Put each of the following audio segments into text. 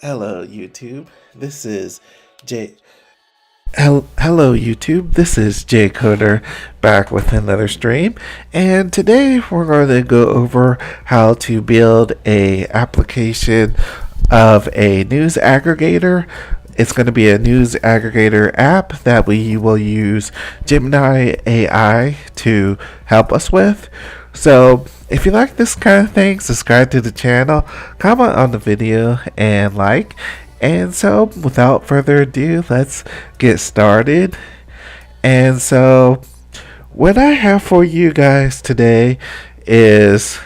Hello, YouTube. This is J. Hello, YouTube. This is Jay Coder back with another stream, and today we're going to go over how to build a application of a news aggregator. It's going to be a news aggregator app that we will use Gemini AI to help us with. So, if you like this kind of thing, subscribe to the channel, comment on the video, and like. And so, without further ado, let's get started. And so, what I have for you guys today is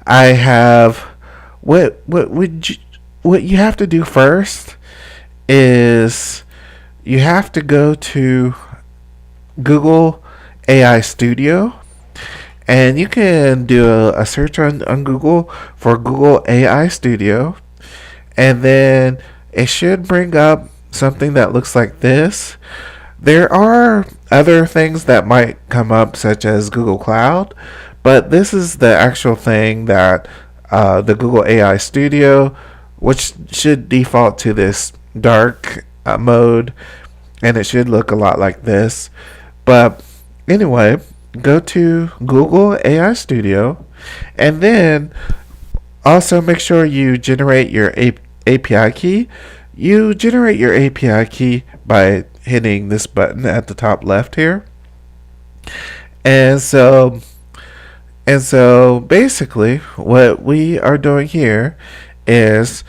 I have what you have to do first is you have to go to Google AI Studio, and you can do a search on Google for Google AI Studio, and then it should bring up something that looks like this. There are other things that might come up, such as Google Cloud, but this is the actual thing that the Google AI Studio, which should default to this dark mode, and it should look a lot like this. But anyway, go to Google AI Studio, and then also make sure you generate your API key. You generate your API key by hitting this button at the top left here. And so basically what we are doing here is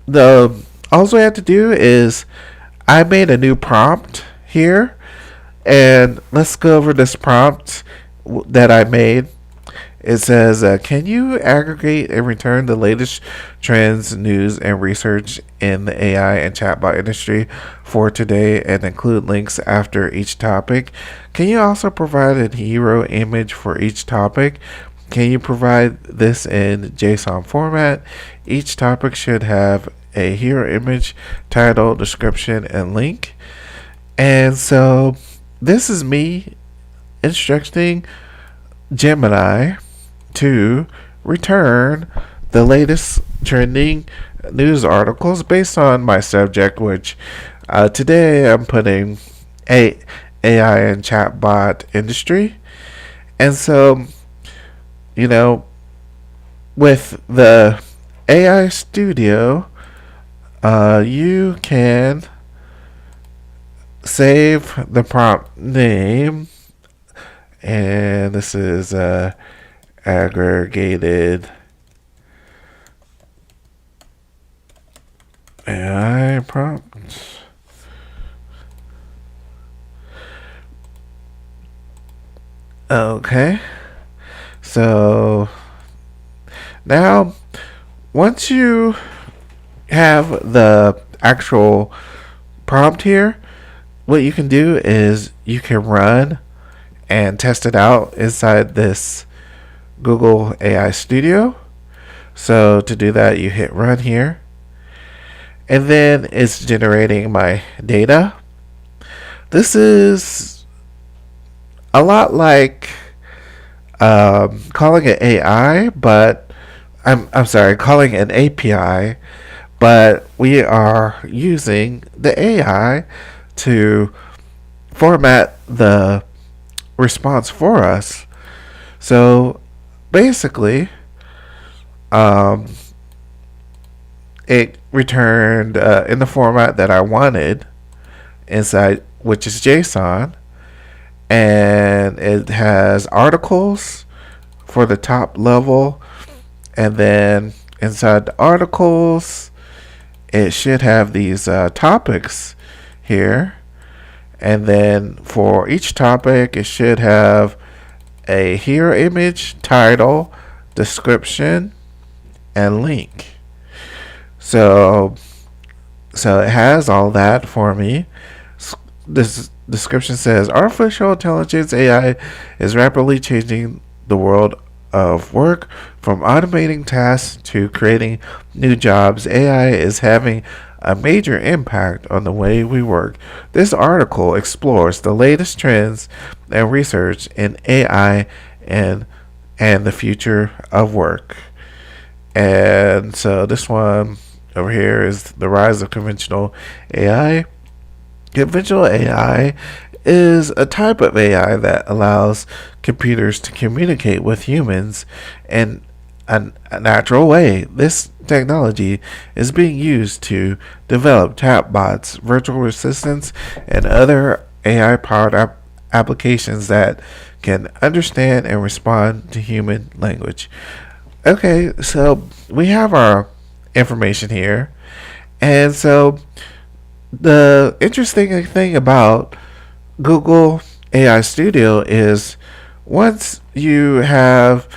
all we have to do is I made a new prompt here, and let's go over this prompt that I made. It says, can you aggregate and return the latest trends, news, and research in the AI and chatbot industry for today and include links after each topic? Can you also provide a hero image for each topic? Can you provide this in JSON format? Each topic should have a hero image, title, description, and link. And so this is me instructing Gemini to return the latest trending news articles based on my subject, which today I'm putting AI and chatbot industry. And so, with the AI Studio, you can save the prompt name, and this is aggregated AI prompt. Okay, so now once you have the actual prompt here, what you can do is you can run and test it out inside this Google AI Studio. So to do that, you hit run here, and then it's generating my data. This is a lot like calling it AI, but I'm sorry, calling it an API, but we are using the AI to format the response for us. So basically, it returned in the format that I wanted inside, which is JSON, and it has articles for the top level, and then inside the articles it should have these topics here, and then for each topic it should have a hero image, title, description, and link. So it has all that for me. This description says artificial intelligence AI is rapidly changing the world of work. From automating tasks to creating new jobs, AI is having a major impact on the way we work. This article explores the latest trends and research in AI and the future of work. And so this one over here is the rise of conventional AI. Conventional AI is a type of AI that allows computers to communicate with humans in a natural way. This technology is being used to develop chatbots, virtual assistants, and other AI powered applications that can understand and respond to human language. Okay, so we have our information here. And so the interesting thing about Google AI Studio is once you have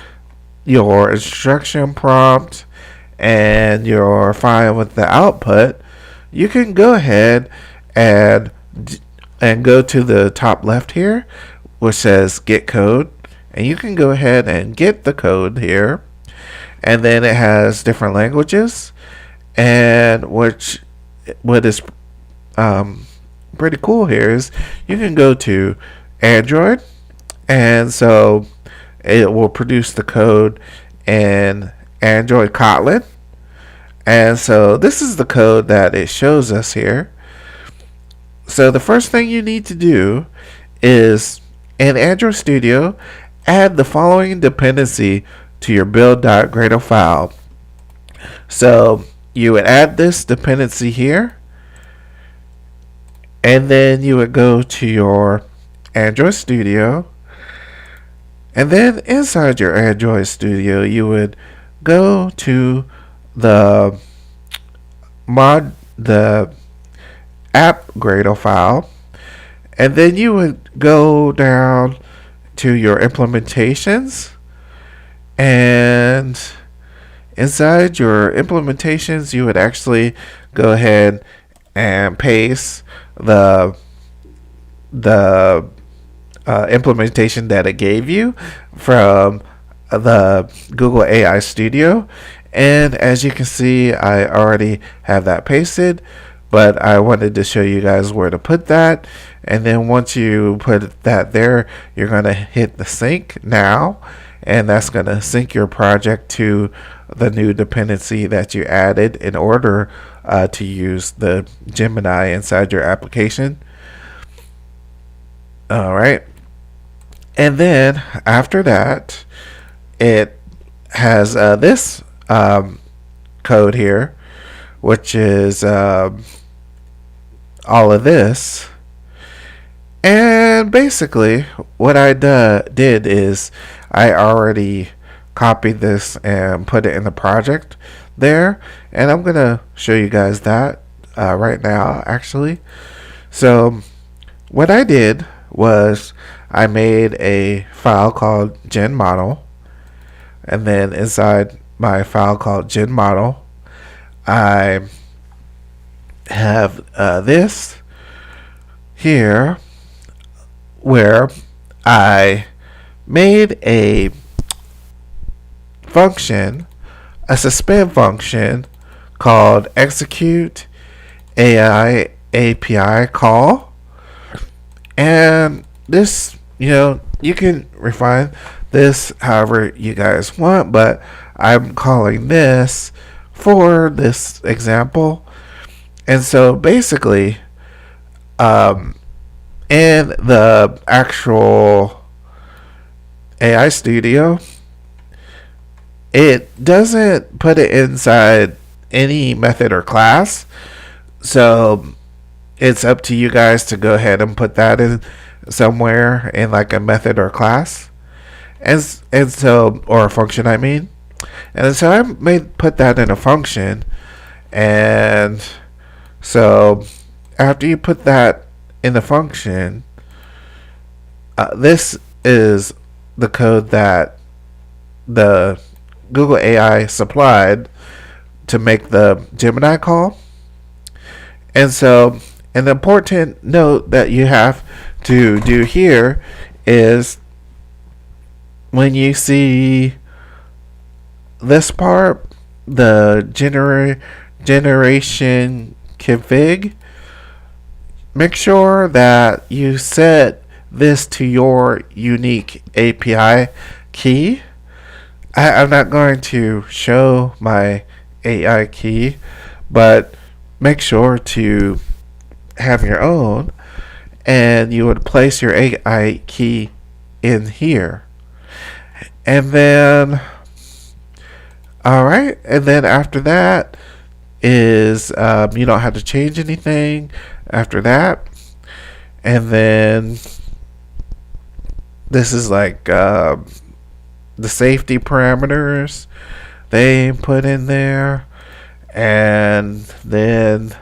your instruction prompt and your file with the output, you can go ahead and go to the top left here, which says Get Code, and you can go ahead and get the code here. And then it has different languages, and what is pretty cool here is you can go to Android, and so it will produce the code in Android Kotlin. And so this is the code that it shows us here. So the first thing you need to do is in Android Studio, add the following dependency to your build.gradle file. So you would add this dependency here, and then you would go to your Android Studio, and then inside your Android Studio you would go to the app Gradle file, and then you would go down to your implementations, and inside your implementations you would actually go ahead and paste the implementation that it gave you from the Google AI Studio. And as you can see, I already have that pasted, but I wanted to show you guys where to put that. And then once you put that there, you're going to hit the sync now, and that's going to sync your project to the new dependency that you added in order to use the Gemini inside your application. Alright, and then after that, it has this code here, which is all of this. And basically what I did is I already copied this and put it in the project there, and I'm gonna show you guys that right now actually. So what I did was I made a file called GenModel, and then inside my file called GenModel I have this here where I made a function, a suspend function called execute AI API call. And this, you can refine this however you guys want, but I'm calling this for this example. And so basically, in the actual AI Studio, it doesn't put it inside any method or class. So it's up to you guys to go ahead and put that in somewhere in like a method or class, and so, or a function I mean. And so I put that in a function. And so after you put that in the function, this is the code that the Google AI supplied to make the Gemini call. And so an important note that you have to do here is when you see this part, the generation config, make sure that you set this to your unique API key. I'm not going to show my AI key, but make sure to have your own, and you would place your AI key in here. And then, all right, and then after that is you don't have to change anything after that. And then this is like the safety parameters they put in there. And then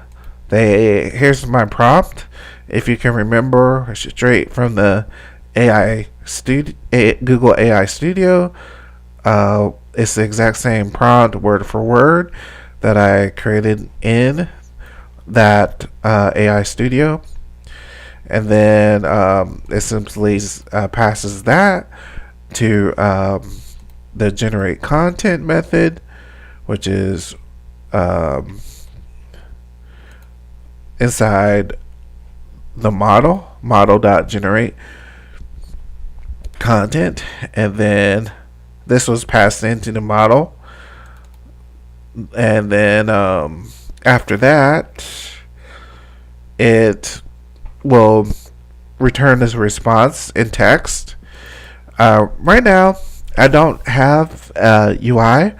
here's my prompt. If you can remember straight from the Google AI Studio, it's the exact same prompt word for word that I created in that AI Studio. And then it simply passes that to the generate content method, which is inside the model.generate content. And then this was passed into the model. And then after that, it will return this response in text. Right now, I don't have UI,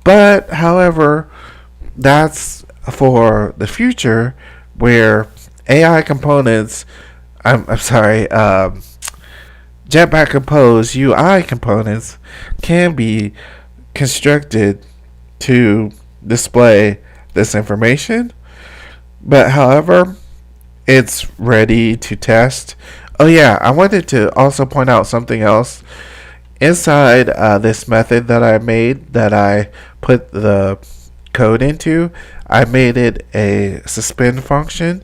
but however, that's for the future where AI components, I'm sorry, Jetpack Compose UI components can be constructed to display this information. But however, it's ready to test. Oh yeah, I wanted to also point out something else. Inside this method that I made, that I put the code into, I made it a suspend function,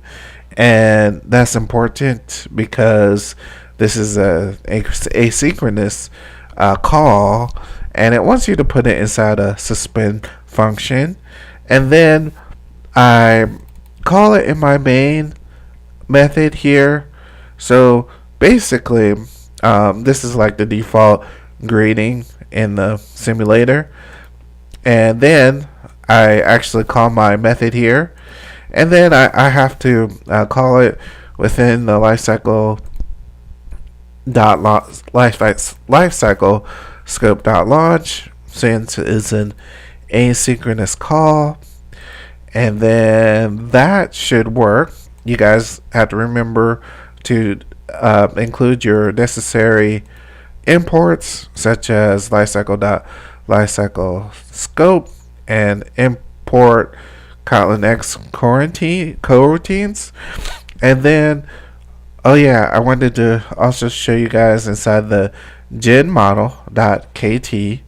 and that's important because this is a asynchronous call, and it wants you to put it inside a suspend function. And then I call it in my main method here. So basically, this is like the default greeting in the simulator. And then I actually call my method here. And then I have to call it within the lifecycle scope dot launch, since it's an asynchronous call. And then that should work. You guys have to remember to include your necessary imports, such as lifecycle scope, and import Kotlin X coroutines. And then, oh yeah, I wanted to also show you guys inside the genmodel.kt,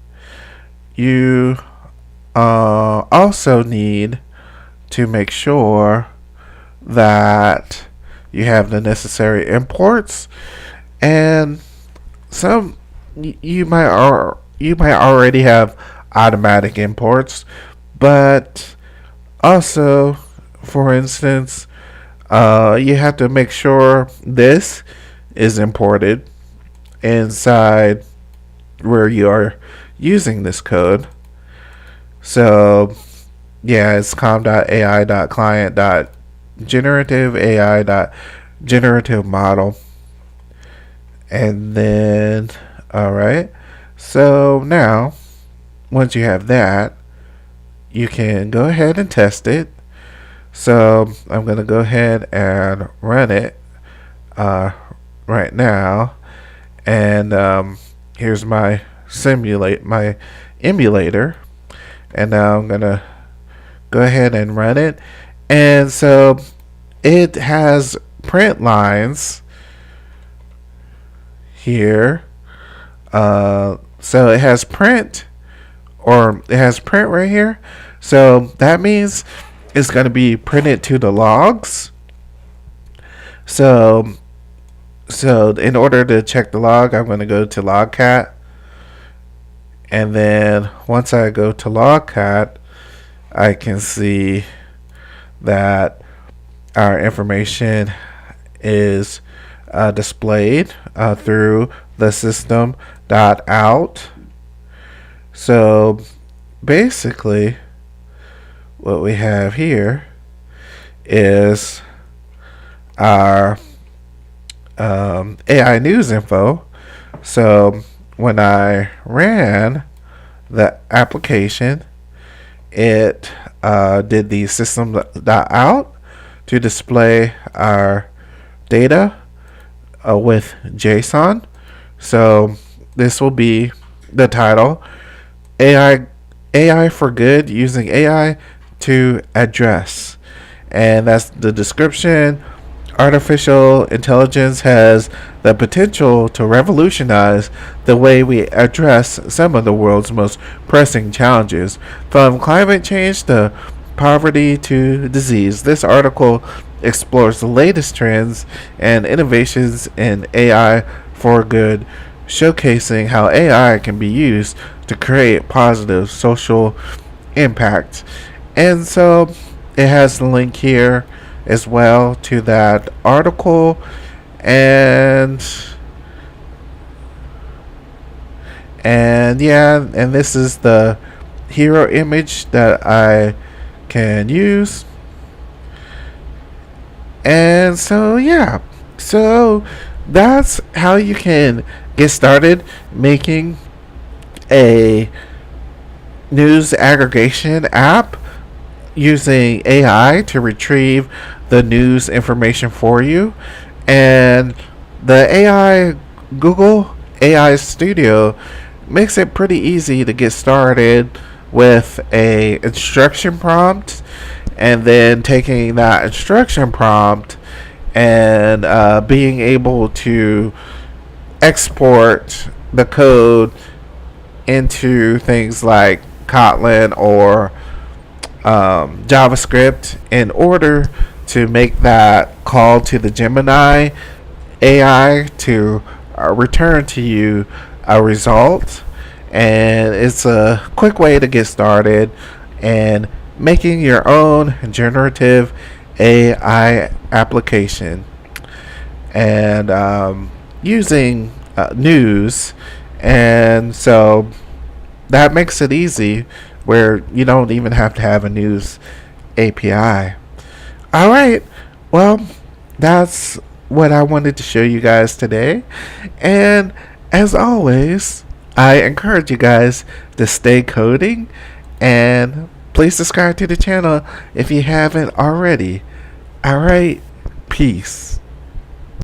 you also need to make sure that you have the necessary imports, and some you might already have automatic imports, but also, for instance, you have to make sure this is imported inside where you are using this code. So yeah, it's com.ai.client.generative model. And then, alright, so now once you have that, you can go ahead and test it. So I'm going to go ahead and run it right now. And here's my emulator. And now I'm going to go ahead and run it. And so it has print lines here. So it has print right here. So that means it's going to be printed to the logs. So in order to check the log, I'm going to go to logcat. And then once I go to logcat, I can see that our information is displayed through the system.out. So basically what we have here is our AI news info. So when I ran the application, it did the system.out to display our data with JSON. So this will be the title: AI for good, using AI to address. And that's the description. Artificial intelligence has the potential to revolutionize the way we address some of the world's most pressing challenges, from climate change to poverty to disease. This article explores the latest trends and innovations in AI for good, showcasing how AI can be used to create positive social impact. And so it has the link here as well to that article, and yeah, and this is the hero image that I can use. And so yeah, so that's how you can get started making a news aggregation app using AI to retrieve the news information for you. And the Google AI Studio makes it pretty easy to get started with a instruction prompt, and then taking that instruction prompt and being able to export the code into things like Kotlin or JavaScript in order to make that call to the Gemini AI to return to you a result. And it's a quick way to get started and making your own generative AI application, and using news. And so that makes it easy, where you don't even have to have a news API. All right, well, that's what I wanted to show you guys today. And as always, I encourage you guys to stay coding, and please subscribe to the channel if you haven't already. All right, peace.